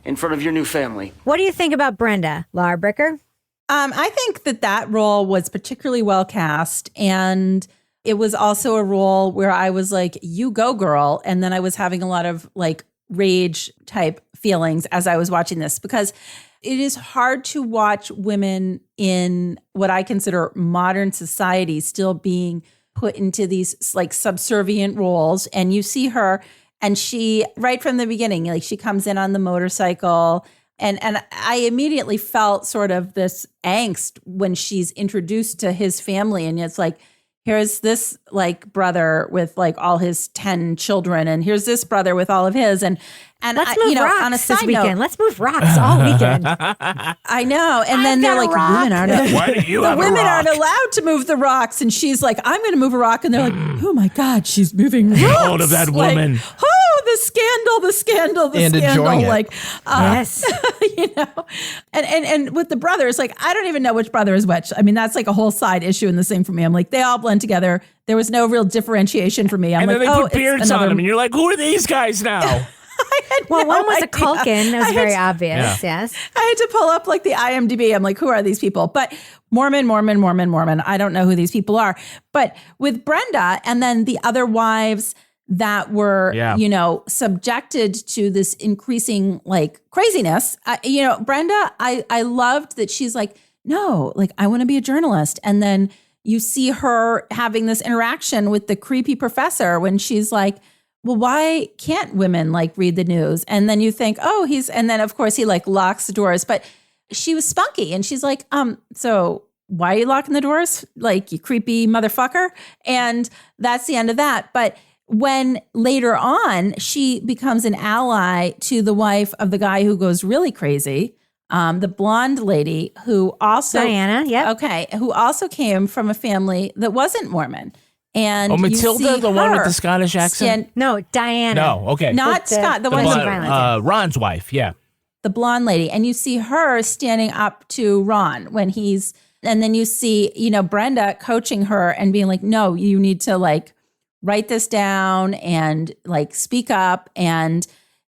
in front of your new family. What do you think about Brenda, Laura Bricker? I think that role was particularly well cast, and it was also a role where I was like, you go, girl. And then I was having a lot of like rage type feelings as I was watching this, because it is hard to watch women in what I consider modern society still being put into these like subservient roles. And you see her, and she, right from the beginning, like she comes in on the motorcycle, and I immediately felt sort of this angst when she's introduced to his family. And it's like, here's this like brother with like all his 10 children, and here's this brother with all of his, and let's move rocks on a side this weekend. note, let's move rocks all weekend. I know. And then they're like, women aren't. Why do you have a women rock? aren't allowed to move the rocks, and she's like, I'm going to move a rock, and they're like, oh my God, she's moving rocks. Get hold of that woman. Like, oh, the scandal, and enjoying it. Like, yes, you know, and with the brothers, like, I don't even know which brother is which. I mean, that's like a whole side issue in the thing for me. I'm like, they all blend together. There was no real differentiation for me. I'm and like, then they oh, put beards on them, and you're like, who are these guys now? Well, one was a Culkin. That was very obvious. Yeah. Yes. I had to pull up like the IMDb. I'm like, who are these people? But Mormon. I don't know who these people are. But with Brenda and then the other wives that were, you know, subjected to this increasing like craziness. You know, Brenda, I loved that she's like, no, like I want to be a journalist. And then you see her having this interaction with the creepy professor when she's like, well, why can't women like read the news? And then you think, oh, and then of course he like locks the doors, but she was spunky and she's like, so why are you locking the doors? Like, you creepy motherfucker. And that's the end of that. But when later on, she becomes an ally to the wife of the guy who goes really crazy, the blonde lady who also Diana, who also came from a family that wasn't Mormon. And Matilda, the one with the Scottish accent? No, Diana. No, okay. Not Scott, the one who's Ron's wife, yeah. The blonde lady. And you see her standing up to Ron when and then you see, you know, Brenda coaching her and being like, no, you need to like write this down and like speak up. And,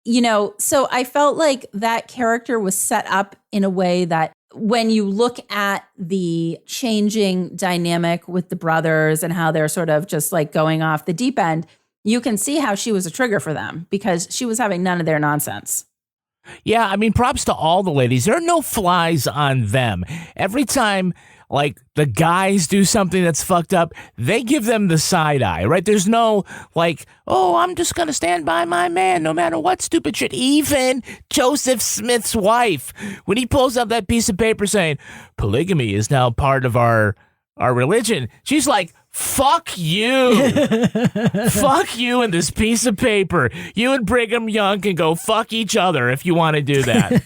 you know, so I felt like that character was set up in a way that when you look at the changing dynamic with the brothers and how they're sort of just like going off the deep end, you can see how she was a trigger for them because she was having none of their nonsense. Yeah, I mean, props to all the ladies. There are no flies on them. Every time, like, the guys do something that's fucked up, they give them the side eye, right? There's no, like, oh, I'm just going to stand by my man no matter what stupid shit. Even Joseph Smith's wife, when he pulls up that piece of paper saying, polygamy is now part of our religion, she's like, fuck you. Fuck you and this piece of paper. You and Brigham Young can go fuck each other if you want to do that.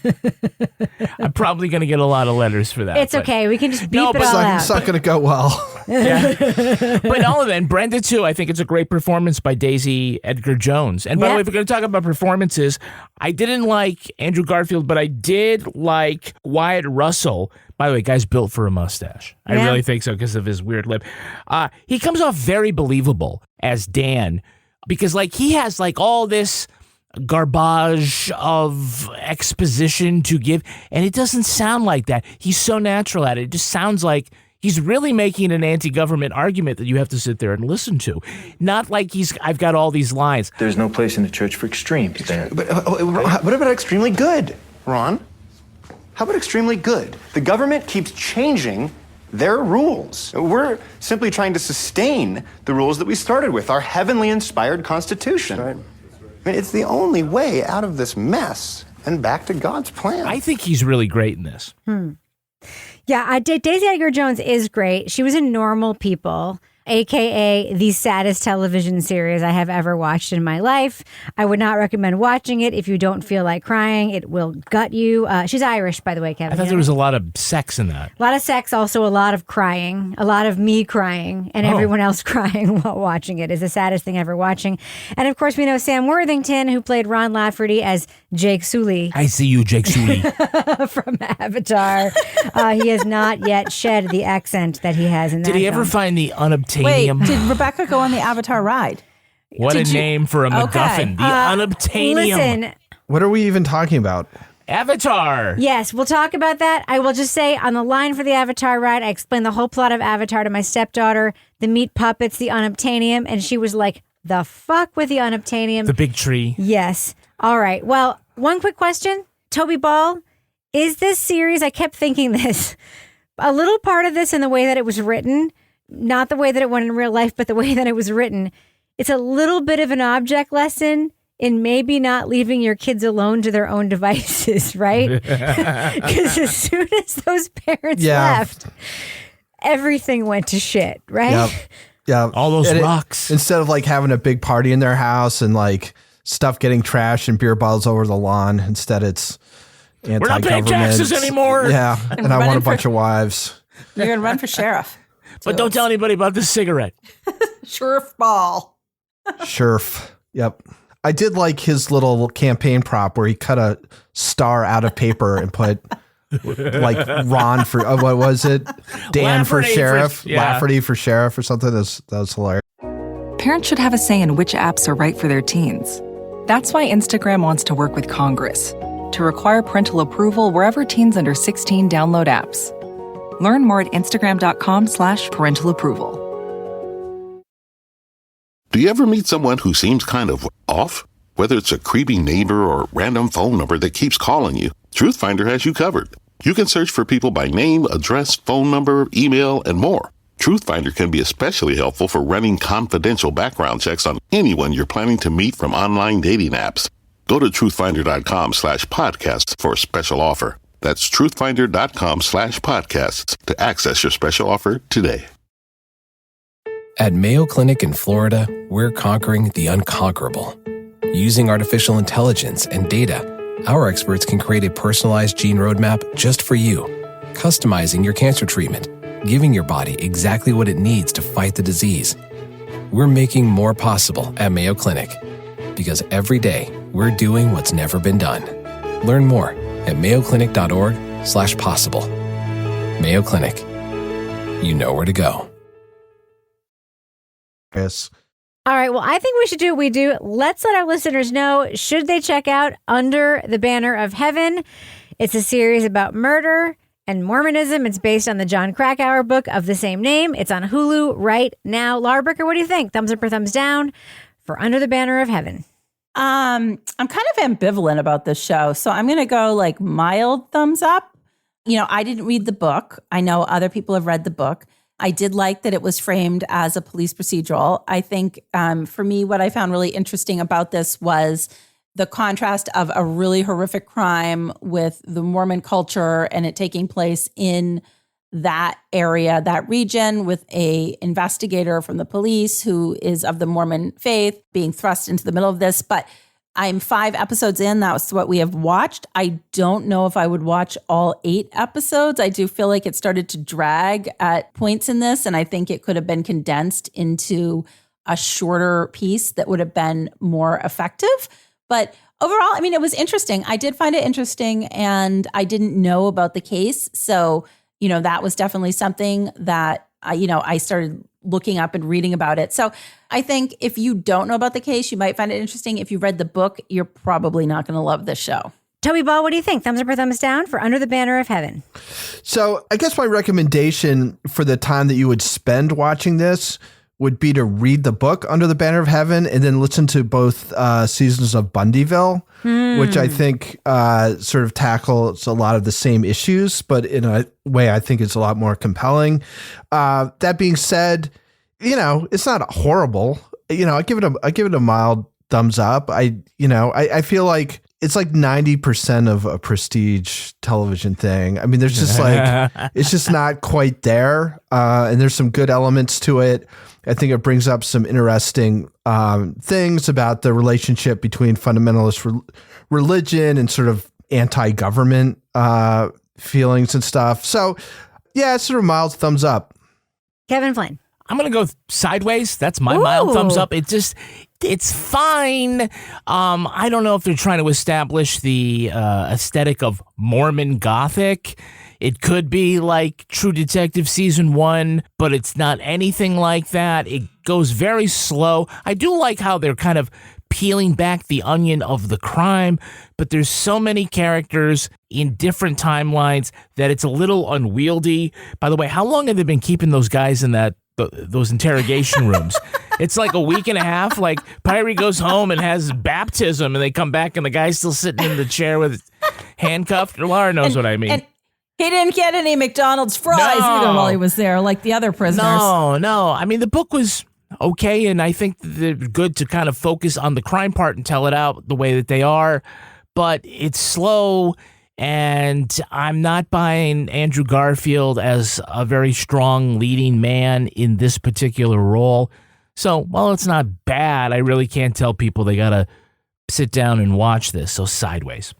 I'm probably going to get a lot of letters for that. It's okay. We can just beep it all out. It's not going to go well. Yeah. But all of it, Brenda too, I think it's a great performance by Daisy Edgar Jones. And by the way, if we're going to talk about performances, I didn't like Andrew Garfield, but I did like Wyatt Russell. By the way, guy's built for a mustache. I really think so because of his weird lip. He comes off very believable as Dan because like he has like all this garbage of exposition to give, and it doesn't sound like that. He's so natural at it. It just sounds like he's really making an anti-government argument that you have to sit there and listen to. Not like I've got all these lines. There's no place in the church for extremes, Dan. But what about extremely good, Ron? How about extremely good? The government keeps changing their rules. We're simply trying to sustain the rules that we started with, our heavenly inspired Constitution. Right. I mean, it's the only way out of this mess and back to God's plan. I think he's really great in this. Yeah, Daisy Edgar Jones is great. She was in Normal People, a.k.a. the saddest television series I have ever watched in my life. I would not recommend watching it if you don't feel like crying. It will gut you. She's Irish, by the way, Kevin. I thought there was a lot of sex in that. A lot of sex, also a lot of crying, a lot of me crying, and everyone else crying while watching it is the saddest thing ever watching. And of course, we know Sam Worthington, who played Ron Lafferty as Jake Sully. I see you, Jake Sully. From Avatar. He has not yet shed the accent that he has in that Did he ever film. find the unobtainium? Wait, did Rebecca go on the Avatar ride? What a name for a MacGuffin. The unobtainium. Listen. What are we even talking about? Avatar. Yes, we'll talk about that. I will just say on the line for the Avatar ride, I explained the whole plot of Avatar to my stepdaughter, the meat puppets, the unobtainium, and she was like, the fuck with the unobtainium? The big tree. Yes. All right. Well, one quick question. Toby Ball, is this series, I kept thinking this, a little part of this in the way that it was written, not the way that it went in real life, but the way that it was written, it's a little bit of an object lesson in maybe not leaving your kids alone to their own devices, right? Because as soon as those parents left, everything went to shit, right? Yep. Yeah. All those rocks. Instead of like having a big party in their house and like stuff getting trashed and beer bottles over the lawn, instead it's anti-government. We're not paying taxes anymore. Yeah. And I want a bunch of wives. You're going to run for sheriff. But don't tell anybody about this cigarette. Sheriff ball. Sheriff. Yep. I did like his little campaign prop where he cut a star out of paper and put like Ron for, what was it? Dan Lafferty for sheriff, yeah. Lafferty for sheriff or something. That was hilarious. Parents should have a say in which apps are right for their teens. That's why Instagram wants to work with Congress to require parental approval wherever teens under 16 download apps. Learn more at instagram.com/parental approval. Do you ever meet someone who seems kind of off? Whether it's a creepy neighbor or random phone number that keeps calling you, Truthfinder has you covered. You can search for people by name, address, phone number, email, and more. Truthfinder can be especially helpful for running confidential background checks on anyone you're planning to meet from online dating apps. Go to truthfinder.com/podcasts for a special offer. That's truthfinder.com/podcasts to access your special offer today. At Mayo Clinic in Florida, we're conquering the unconquerable. Using artificial intelligence and data, our experts can create a personalized gene roadmap just for you, customizing your cancer treatment, giving your body exactly what it needs to fight the disease. We're making more possible at Mayo Clinic, because every day we're doing what's never been done. Learn more at mayoclinic.org/possible. Mayo Clinic. You know where to go. Yes. All right. Well, I think we should do what we do. Let's let our listeners know, should they check out Under the Banner of Heaven? It's a series about murder and Mormonism. It's based on the John Krakauer book of the same name. It's on Hulu right now. Laura Bricker, what do you think? Thumbs up or thumbs down for Under the Banner of Heaven? I'm kind of ambivalent about this show, so I'm going to go like mild thumbs up. You know, I didn't read the book. I know other people have read the book. I did like that it was framed as a police procedural. I think for me, what I found really interesting about this was the contrast of a really horrific crime with the Mormon culture and it taking place in that area, that region, with a investigator from the police who is of the Mormon faith being thrust into the middle of this. But I'm 5 episodes in. That's what we have watched. I don't know if I would watch all 8 episodes. I do feel like it started to drag at points in this, and I think it could have been condensed into a shorter piece that would have been more effective. But overall, I mean, it was interesting. I did find it interesting, and I didn't know about the case. So, you know, that was definitely something that, I started looking up and reading about it. So I think if you don't know about the case, you might find it interesting. If you read the book, you're probably not going to love this show. Toby Ball, what do you think? Thumbs up or thumbs down for Under the Banner of Heaven? So I guess my recommendation for the time that you would spend watching this would be to read the book Under the Banner of Heaven and then listen to both seasons of Bundyville, which I think sort of tackles a lot of the same issues, but in a way I think it's a lot more compelling. That being said, it's not horrible. I give it a mild thumbs up. I feel like it's like 90% of a prestige television thing. I mean, there's just like, it's just not quite there. And there's some good elements to it. I think it brings up some interesting things about the relationship between fundamentalist religion and sort of anti-government feelings and stuff. So yeah, it's sort of mild thumbs up. Kevin Flynn. I'm going to go sideways. That's my mild thumbs up. It's fine. I don't know if they're trying to establish the aesthetic of Mormon Gothic. It could be like True Detective Season 1, but it's not anything like that. It goes very slow. I do like how they're kind of peeling back the onion of the crime, but there's so many characters in different timelines that it's a little unwieldy. By the way, how long have they been keeping those guys in those interrogation rooms? It's like a week and a half. Like Pyre goes home and has baptism and they come back and the guy's still sitting in the chair with handcuffed. Laura knows what I mean. And he didn't get any McDonald's fries either while he was there, like the other prisoners. No. I mean, the book was okay, and I think they're good to kind of focus on the crime part and tell it out the way that they are, but it's slow. And I'm not buying Andrew Garfield as a very strong leading man in this particular role. So, while it's not bad, I really can't tell people they got to sit down and watch this. So, Sideways.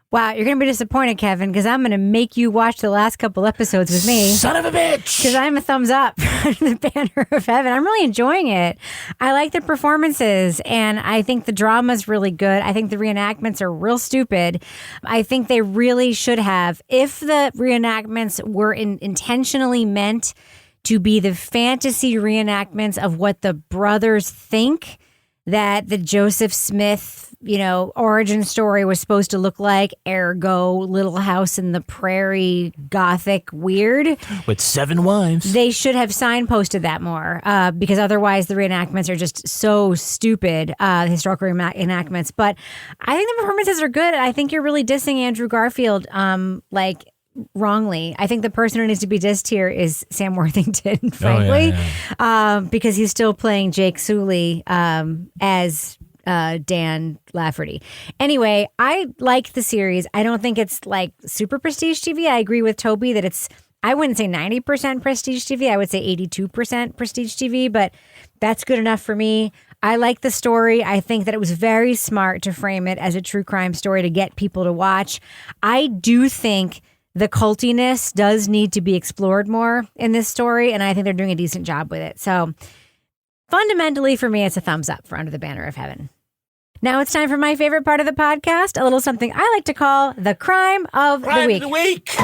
Wow, you're going to be disappointed, Kevin, because I'm going to make you watch the last couple episodes with me. Son of a bitch! Because I'm a thumbs up for the Banner of Heaven. I'm really enjoying it. I like the performances, and I think the drama's really good. I think the reenactments are real stupid. I think they really should have, if the reenactments were intentionally meant to be the fantasy reenactments of what the brothers think that the Joseph Smith, origin story was supposed to look like, ergo Little House in the Prairie, gothic weird. With 7 wives. They should have signposted that more because otherwise the reenactments are just so stupid, historical reenactments. But I think the performances are good. I think you're really dissing Andrew Garfield, wrongly. I think the person who needs to be dissed here is Sam Worthington, frankly, because he's still playing Jake Sully as Dan Lafferty. Anyway, I like the series. I don't think it's like super prestige TV. I agree with Toby that I wouldn't say 90% prestige TV. I would say 82% prestige TV, but that's good enough for me. I like the story. I think that it was very smart to frame it as a true crime story to get people to watch. I do think the cultiness does need to be explored more in this story, and I think they're doing a decent job with it. So fundamentally, for me, it's a thumbs up for Under the Banner of Heaven. Now it's time for my favorite part of the podcast, a little something I like to call the crime of the week.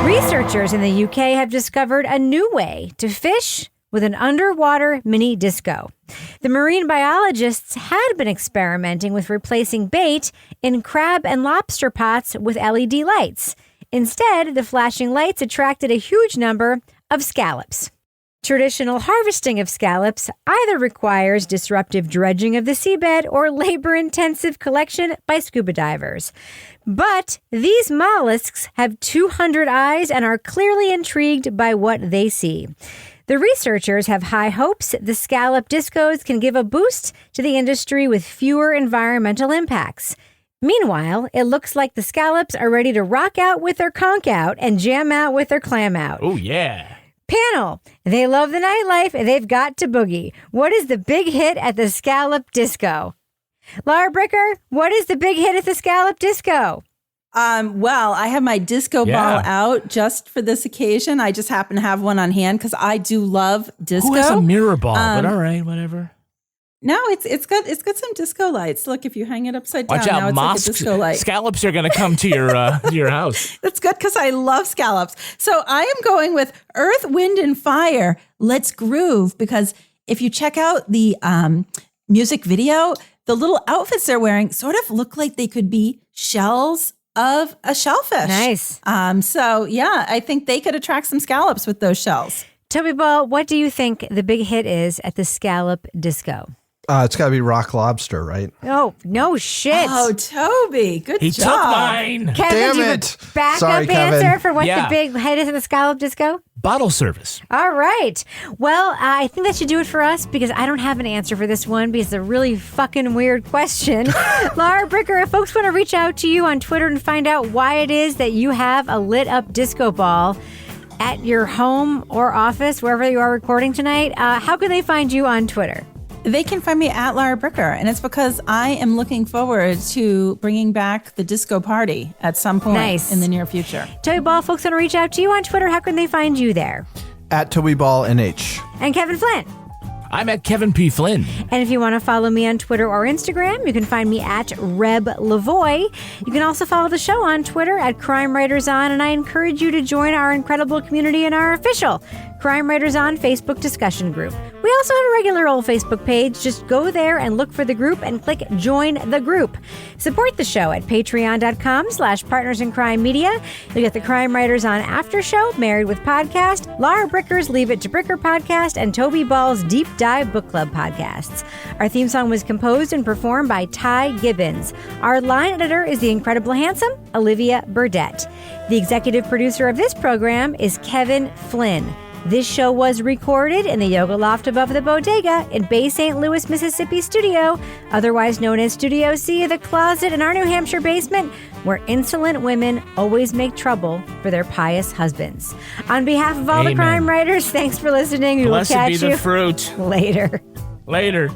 Researchers in the UK have discovered a new way to fish with an underwater mini disco. The marine biologists had been experimenting with replacing bait in crab and lobster pots with LED lights. Instead, the flashing lights attracted a huge number of scallops. Traditional harvesting of scallops either requires disruptive dredging of the seabed or labor-intensive collection by scuba divers. But these mollusks have 200 eyes and are clearly intrigued by what they see. The researchers have high hopes the scallop discos can give a boost to the industry with fewer environmental impacts. Meanwhile, it looks like the scallops are ready to rock out with their conch out and jam out with their clam out. Oh, yeah. Panel, they love the nightlife. They've got to boogie. What is the big hit at the scallop disco? Laura Bricker, what is the big hit at the scallop disco? Well, I have my disco ball out just for this occasion. I just happen to have one on hand because I do love disco. Who has a mirror ball? But all right, whatever. No, it's got some disco lights. Look, if you hang it upside down, watch out, now it's like a disco light. Scallops are going to come to your house. That's good because I love scallops. So I am going with Earth, Wind, and Fire. Let's groove, because if you check out the music video, the little outfits they're wearing sort of look like they could be shells of a shellfish. Nice. So yeah, I think they could attract some scallops with those shells. Toby Ball, what do you think the big hit is at the scallop disco? It's got to be rock lobster, right? Oh, no shit. Oh, Toby, good job. He took mine. Kevin, Damn do you it. have a backup Sorry, Kevin. answer for what the big hit is at the scallop disco? Bottle service. All right. Well, I think that should do it for us because I don't have an answer for this one because it's a really fucking weird question. Laura Bricker, if folks want to reach out to you on Twitter and find out why it is that you have a lit up disco ball at your home or office, wherever you are recording tonight, how can they find you on Twitter? They can find me at Laura Bricker, and it's because I am looking forward to bringing back the disco party at some point in the near future. Toby Ball, folks want to reach out to you on Twitter. How can they find you there? At Toby Ball NH. And Kevin Flynn. I'm at Kevin P. Flynn. And if you want to follow me on Twitter or Instagram, you can find me at Reb Lavoie. You can also follow the show on Twitter at Crime Writers On, and I encourage you to join our incredible community in our official Crime Writers On Facebook discussion group. We also have a regular old Facebook page. Just go there and look for the group and click Join the Group. Support the show at patreon.com/Partners in Crime Media. You'll get the Crime Writers On After Show, Married with Podcast, Laura Bricker's Leave It to Bricker podcast, and Toby Ball's Deep Dive Book Club podcasts. Our theme song was composed and performed by Ty Gibbons. Our line editor is the incredible handsome Olivia Burdett. The executive producer of this program is Kevin Flynn. This show was recorded in the Yoga Loft above the Bodega in Bay St. Louis, Mississippi studio, otherwise known as Studio C, the closet in our New Hampshire basement, where insolent women always make trouble for their pious husbands. On behalf of all the crime writers, thanks for listening. Blessed We'll catch be the you fruit. later. Later.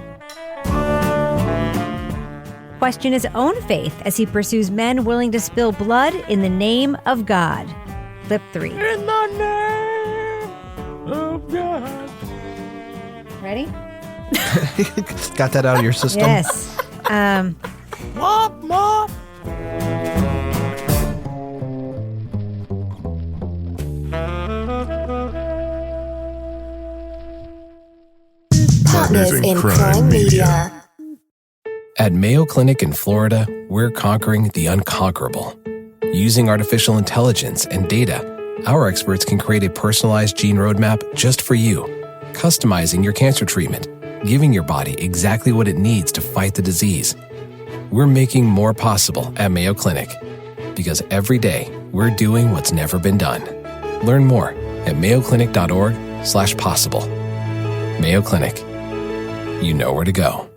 Question his own faith as he pursues men willing to spill blood in the name of God. Clip 3. In the name of God. Ready? Got that out of your system? Yes. Mop, mop. Partners in Crime Media. At Mayo Clinic in Florida, we're conquering the unconquerable. Using artificial intelligence and data, our experts can create a personalized gene roadmap just for you, customizing your cancer treatment, giving your body exactly what it needs to fight the disease. We're making more possible at Mayo Clinic, because every day we're doing what's never been done. Learn more at mayoclinic.org/possible. Mayo Clinic. You know where to go.